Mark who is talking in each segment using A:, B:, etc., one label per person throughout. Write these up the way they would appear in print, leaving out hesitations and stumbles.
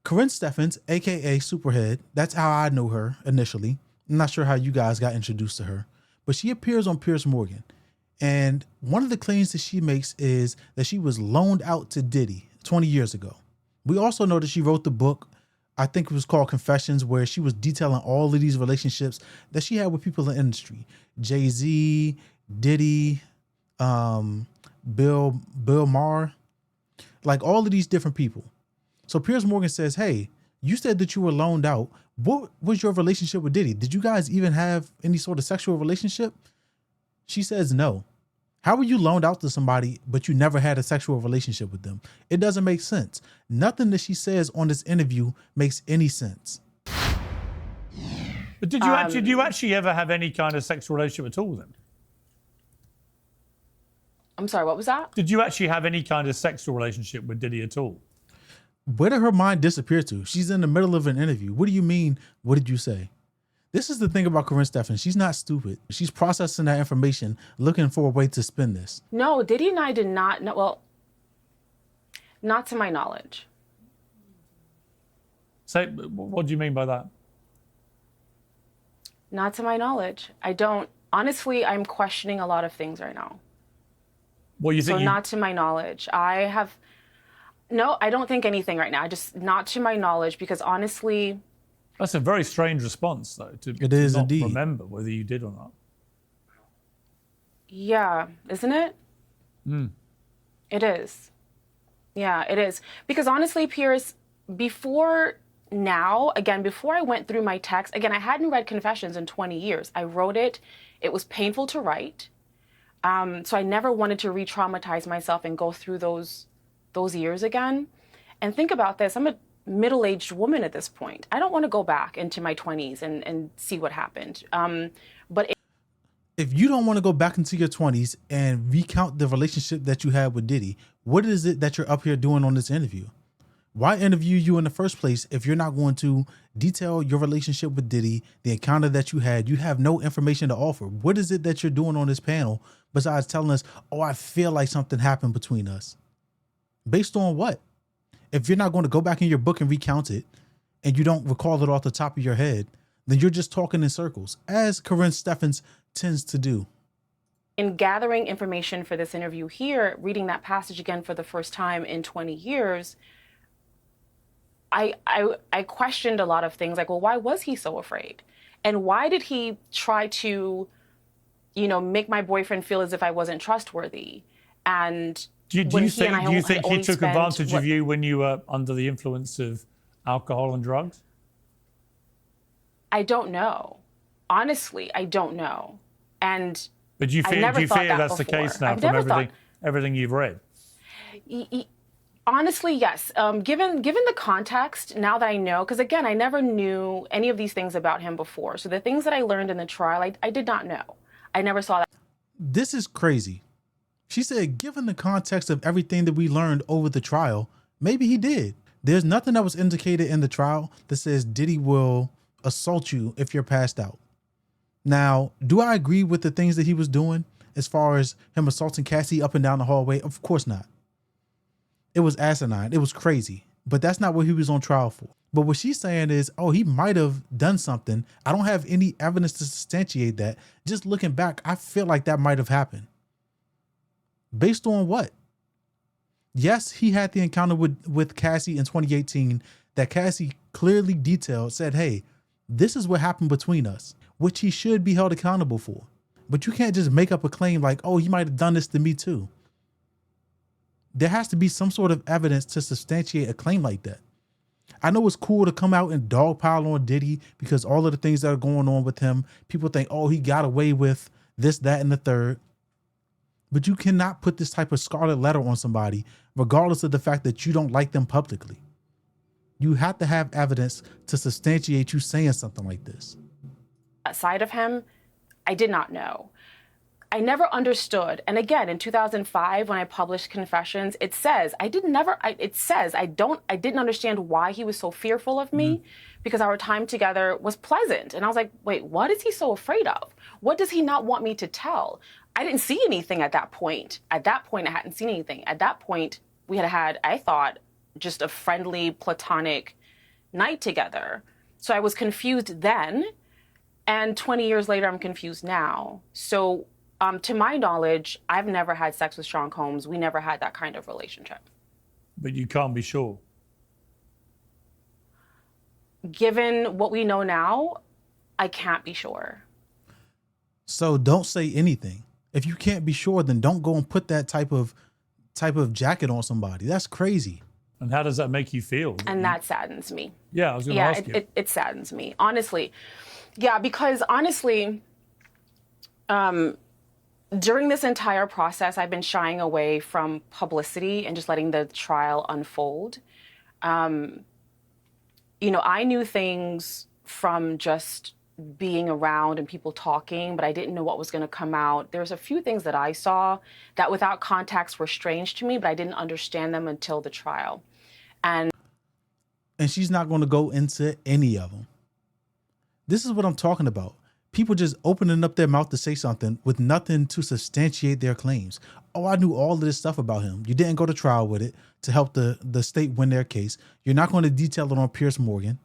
A: Karrine Steffans, aka Superhead, that's how I know her initially. I'm not sure how you guys got introduced to her, but she appears on Piers Morgan. And one of the claims that she makes is that she was loaned out to Diddy 20 years ago. We also know that she wrote the book, I think it was called Confessions, where she was detailing all of these relationships that she had with people in the industry. Jay-Z, Diddy, Bill Maher, like all of these different people. So Piers Morgan says, hey, you said that you were loaned out. What was your relationship with Diddy? Did you guys even have any sort of sexual relationship? She says no. How were you loaned out to somebody, but you never had a sexual relationship with them? It doesn't make sense. Nothing that she says on this interview makes any sense.
B: But did you actually ever have any kind of sexual relationship at all then?
C: I'm sorry, what was that?
B: Did you actually have any kind of sexual relationship with Diddy at all?
A: Where did her mind disappear to? She's in the middle of an interview. What do you mean? What did you say? This is the thing about Karrine Steffans. She's not stupid. She's processing that information, looking for a way to spin this.
C: No, Diddy and I did not know. Well, not to my knowledge.
B: So what do you mean by that?
C: Not to my knowledge. I don't. Honestly, I'm questioning a lot of things right now.
B: Well, you think
C: not to my knowledge. No, I don't think anything right now. Just not to my knowledge, because honestly.
B: That's a very strange response, though, to not
A: indeed
B: remember whether you did or not.
C: Yeah, isn't it? It is. Yeah, it is. Because honestly, Piers, before I went through my text, again, I hadn't read Confessions in 20 years. I wrote it. It was painful to write. So I never wanted to re-traumatize myself and go through those years again. And think about this. I'm a middle-aged woman at this point. I don't want to go back into my 20s and see what happened. But
A: if you don't want to go back into your 20s and recount the relationship that you had with Diddy, what is it that you're up here doing on this interview? Why interview you in the first place if you're not going to detail your relationship with Diddy, the encounter that you had? You have no information to offer. What is it that you're doing on this panel besides telling us, oh, I feel like something happened between us? Based on what? If you're not going to go back in your book and recount it, and you don't recall it off the top of your head, then you're just talking in circles, as Karrine Steffans tends to do.
C: In gathering information for this interview here, reading that passage again for the first time in 20 years, I questioned a lot of things, like, well, why was he so afraid? And why did he try to, make my boyfriend feel as if I wasn't trustworthy? And
B: do you think he took advantage of you when you were under the influence of alcohol and drugs?
C: I don't know. Honestly, I don't know. But
B: do you fear that's the case now from everything you've read?
C: Honestly, yes. Given the context, now that I know, because again, I never knew any of these things about him before. So the things that I learned in the trial, I did not know. I never saw that.
A: This is crazy. She said, given the context of everything that we learned over the trial, maybe he did. There's nothing that was indicated in the trial that says Diddy will assault you if you're passed out. Now, do I agree with the things that he was doing as far as him assaulting Cassie up and down the hallway? Of course not. It was asinine. It was crazy. But that's not what he was on trial for. But what she's saying is, oh, he might have done something. I don't have any evidence to substantiate that. Just looking back, I feel like that might have happened. Based on what? Yes, he had the encounter with Cassie in 2018 that Cassie clearly detailed, said, hey, this is what happened between us, which he should be held accountable for. But you can't just make up a claim like, oh, he might have done this to me too. There has to be some sort of evidence to substantiate a claim like that. I know it's cool to come out and dogpile on Diddy because all of the things that are going on with him, people think, oh, he got away with this, that, and the third. But you cannot put this type of scarlet letter on somebody, regardless of the fact that you don't like them publicly. You have to have evidence to substantiate you saying something like this.
C: That side of him, I did not know. I never understood. And again, in 2005, when I published Confessions, it says, I didn't understand why he was so fearful of me, because our time together was pleasant. And I was like, wait, what is he so afraid of? What does he not want me to tell? I didn't see anything at that point. At that point, I hadn't seen anything. At that point, we had, I thought, just a friendly, platonic night together. So I was confused then, and 20 years later, I'm confused now. So to my knowledge, I've never had sex with Sean Combs. We never had that kind of relationship.
B: But you can't be sure.
C: Given what we know now, I can't be sure.
A: So don't say anything. If you can't be sure, then don't go and put that type of jacket on somebody. That's crazy.
B: And how does that make you feel?
C: And that saddens me.
B: Yeah, I was going to ask you.
C: It saddens me, honestly. Yeah, because honestly, during this entire process, I've been shying away from publicity and just letting the trial unfold. You know, I knew things from just being around and people talking, but I didn't know what was going to come out. There's a few things that I saw that without context were strange to me, but I didn't understand them until the trial. And
A: she's not going to go into any of them. This is what I'm talking about. People just opening up their mouth to say something with nothing to substantiate their claims. Oh, I knew all of this stuff about him. You didn't go to trial with it to help the state win their case. You're not going to detail it on Piers Morgan.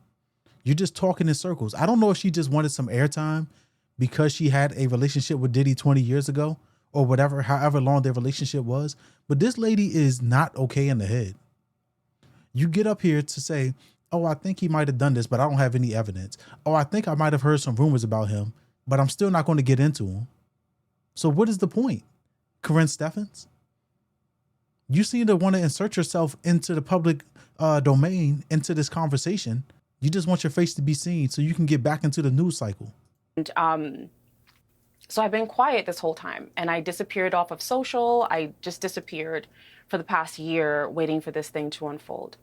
A: You're just talking in circles. I don't know if she just wanted some airtime because she had a relationship with Diddy 20 years ago or whatever, however long their relationship was. But this lady is not okay in the head. You get up here to say, oh, I think he might have done this, but I don't have any evidence. Oh, I think I might have heard some rumors about him, but I'm still not going to get into him. So what is the point, Karrine Steffans? You seem to want to insert yourself into the public domain, into this conversation. You just want your face to be seen so you can get back into the news cycle.
C: And so I've been quiet this whole time, and I disappeared off of social. I just disappeared for the past year waiting for this thing to unfold.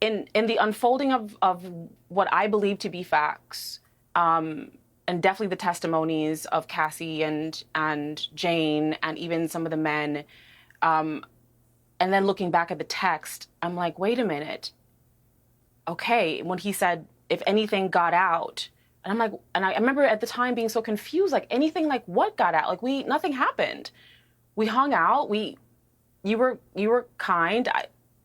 C: In the unfolding of what I believe to be facts, and definitely the testimonies of Cassie and Jane and even some of the men, and then looking back at the text, I'm like, wait a minute. Okay, when he said, if anything got out, and I'm like, and I remember at the time being so confused, like anything like what got out? Like nothing happened. We hung out, you were kind.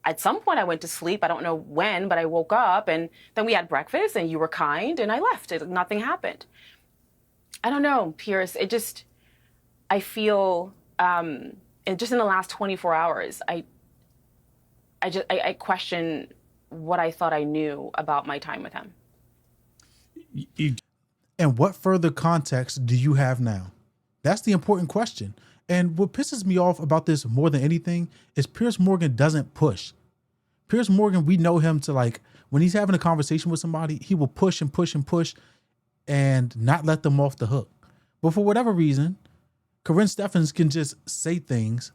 C: At some point I went to sleep, I don't know when, but I woke up and then we had breakfast and you were kind and I left. Nothing happened. I don't know, Piers, I feel, just in the last 24 hours, I question what I thought I knew about my time with him.
A: And what further context do you have now? That's the important question. And what pisses me off about this more than anything is Piers Morgan doesn't push. Piers Morgan, we know him to, like, when he's having a conversation with somebody, he will push and push and push and not let them off the hook. But for whatever reason, Karrine Steffans can just say things,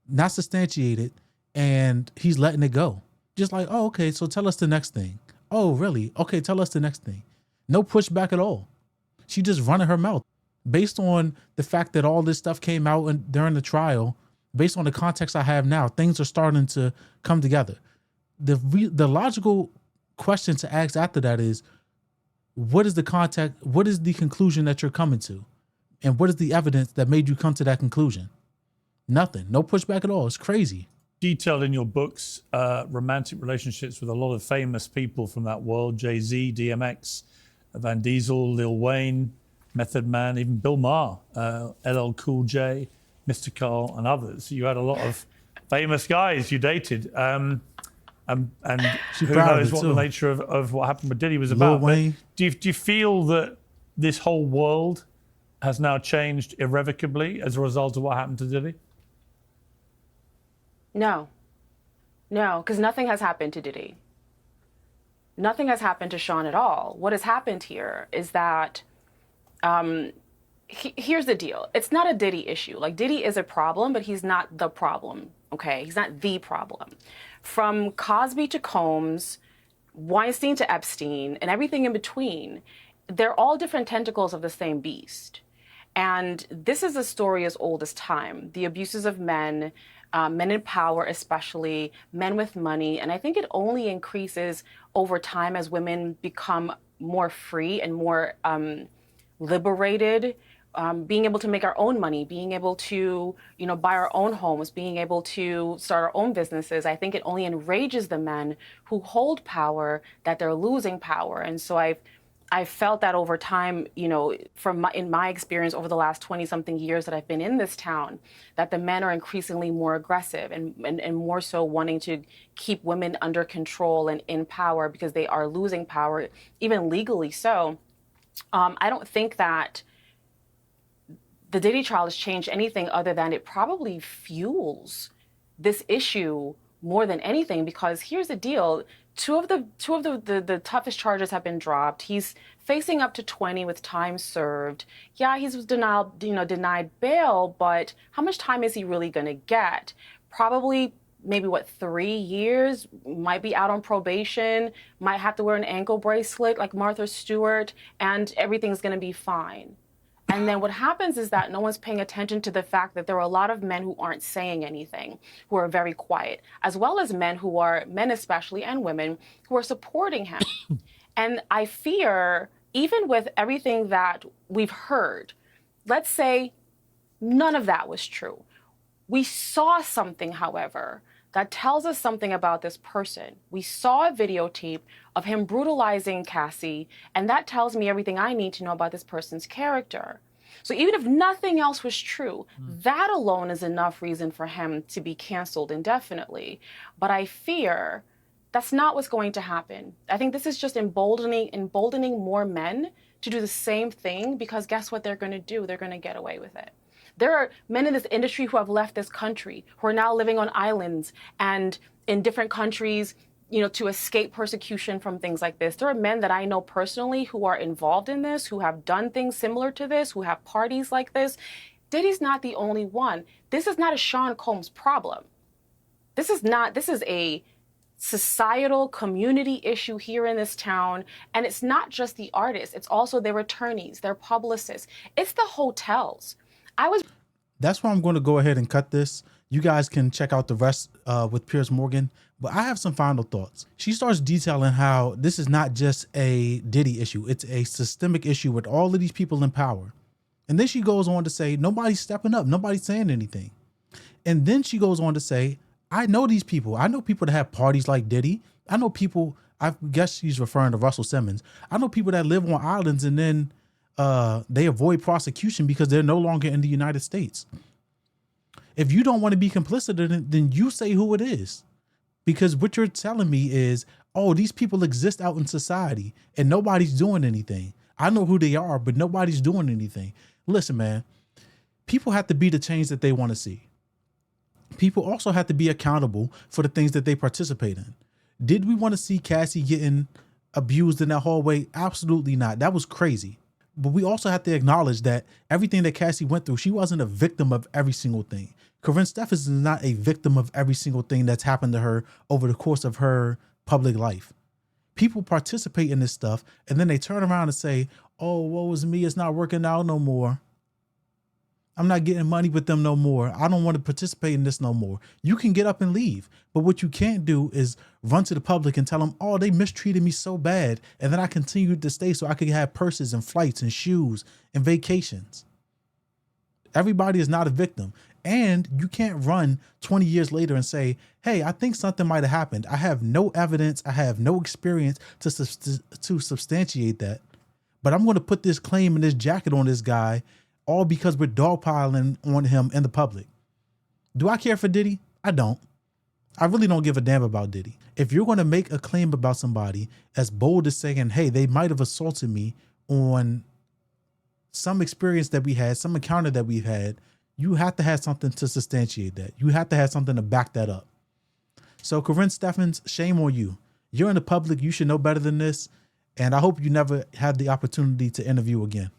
A: not substantiate it, and he's letting it go. Just like, oh, okay, so tell us the next thing. Oh, really? Okay, tell us the next thing. No pushback at all. She just running her mouth. Based on the fact that all this stuff came out during the trial, based on the context I have now, things are starting to come together. The logical question to ask after that is, what is the context? What is the conclusion that you're coming to? And what is the evidence that made you come to that conclusion? Nothing. No pushback at all. It's crazy.
B: Detailed in your books, romantic relationships with a lot of famous people from that world, Jay-Z, DMX, Van Diesel, Lil Wayne, Method Man, even Bill Maher, LL Cool J, Mr. Carl, and others. You had a lot of famous guys you dated. And who knows what the nature of what happened with Diddy was about.
A: Lil Wayne.
B: Do you feel that this whole world has now changed irrevocably as a result of what happened to Diddy?
C: No, because nothing has happened to Diddy. Nothing has happened to Sean at all. What has happened here is that, here's the deal. It's not a Diddy issue. Like, Diddy is a problem, but he's not the problem, okay? He's not the problem. From Cosby to Combs, Weinstein to Epstein, and everything in between, they're all different tentacles of the same beast. And this is a story as old as time. The abuses of men, men in power especially, men with money. And I think it only increases over time as women become more free and more liberated being able to make our own money, being able to, buy our own homes, being able to start our own businesses. I think it only enrages the men who hold power that they're losing power. And so I've felt that over time, in my experience over the last 20 something years that I've been in this town, that the men are increasingly more aggressive and more so wanting to keep women under control and in power because they are losing power, even legally so. I don't think that the Diddy trial has changed anything other than it probably fuels this issue more than anything, because here's the deal. Two of the toughest charges have been dropped. He's facing up to 20 with time served. Yeah, he's denied bail, but how much time is he really going to get? Probably maybe 3 years, might be out on probation, might have to wear an ankle bracelet like Martha Stewart, and everything's going to be fine. And then what happens is that no one's paying attention to the fact that there are a lot of men who aren't saying anything, who are very quiet, as well as men especially, and women, who are supporting him. And I fear, even with everything that we've heard, let's say none of that was true. We saw something, however, that tells us something about this person. We saw a videotape of him brutalizing Cassie, and that tells me everything I need to know about this person's character. So even if nothing else was true, that alone is enough reason for him to be canceled indefinitely. But I fear that's not what's going to happen. I think this is just emboldening more men to do the same thing, because guess what they're going to do? They're going to get away with it. There are men in this industry who have left this country, who are now living on islands and in different countries, to escape persecution from things like this. There are men that I know personally who are involved in this, who have done things similar to this, who have parties like this. Diddy's not the only one. This is not a Sean Combs problem. This is a societal community issue here in this town. And it's not just the artists. It's also their attorneys, their publicists. It's the hotels.
A: That's why I'm going to go ahead and cut this. You guys can check out the rest with Piers Morgan. But I have some final thoughts. She starts detailing how this is not just a Diddy issue. It's a systemic issue with all of these people in power. And then she goes on to say, nobody's stepping up. Nobody's saying anything. And then she goes on to say, I know these people. I know people that have parties like Diddy. I know people, I guess she's referring to Russell Simmons. I know people that live on islands and then they avoid prosecution because they're no longer in the United States. If you don't want to be complicit in it, then you say who it is. Because what you're telling me is, oh, these people exist out in society and nobody's doing anything. I know who they are, but nobody's doing anything. Listen, man, people have to be the change that they want to see. People also have to be accountable for the things that they participate in. Did we want to see Cassie getting abused in that hallway? Absolutely not. That was crazy. But we also have to acknowledge that everything that Cassie went through, she wasn't a victim of every single thing. Karrine Steffans is not a victim of every single thing that's happened to her over the course of her public life. People participate in this stuff and then they turn around and say, oh, woe is me, it's not working out no more. I'm not getting money with them no more. I don't want to participate in this no more. You can get up and leave. But what you can't do is run to the public and tell them, oh, they mistreated me so bad. And then I continued to stay so I could have purses and flights and shoes and vacations. Everybody is not a victim. And you can't run 20 years later and say, hey, I think something might have happened. I have no evidence. I have no experience to substantiate that. But I'm going to put this claim and this jacket on this guy all because we're dogpiling on him in the public. Do I care for Diddy? I don't. I really don't give a damn about Diddy. If you're going to make a claim about somebody as bold as saying, hey, they might have assaulted me on some experience that we had, some encounter that we've had, you have to have something to substantiate that. You have to have something to back that up. So Karrine Steffans, shame on you. You're in the public. You should know better than this. And I hope you never have the opportunity to interview again.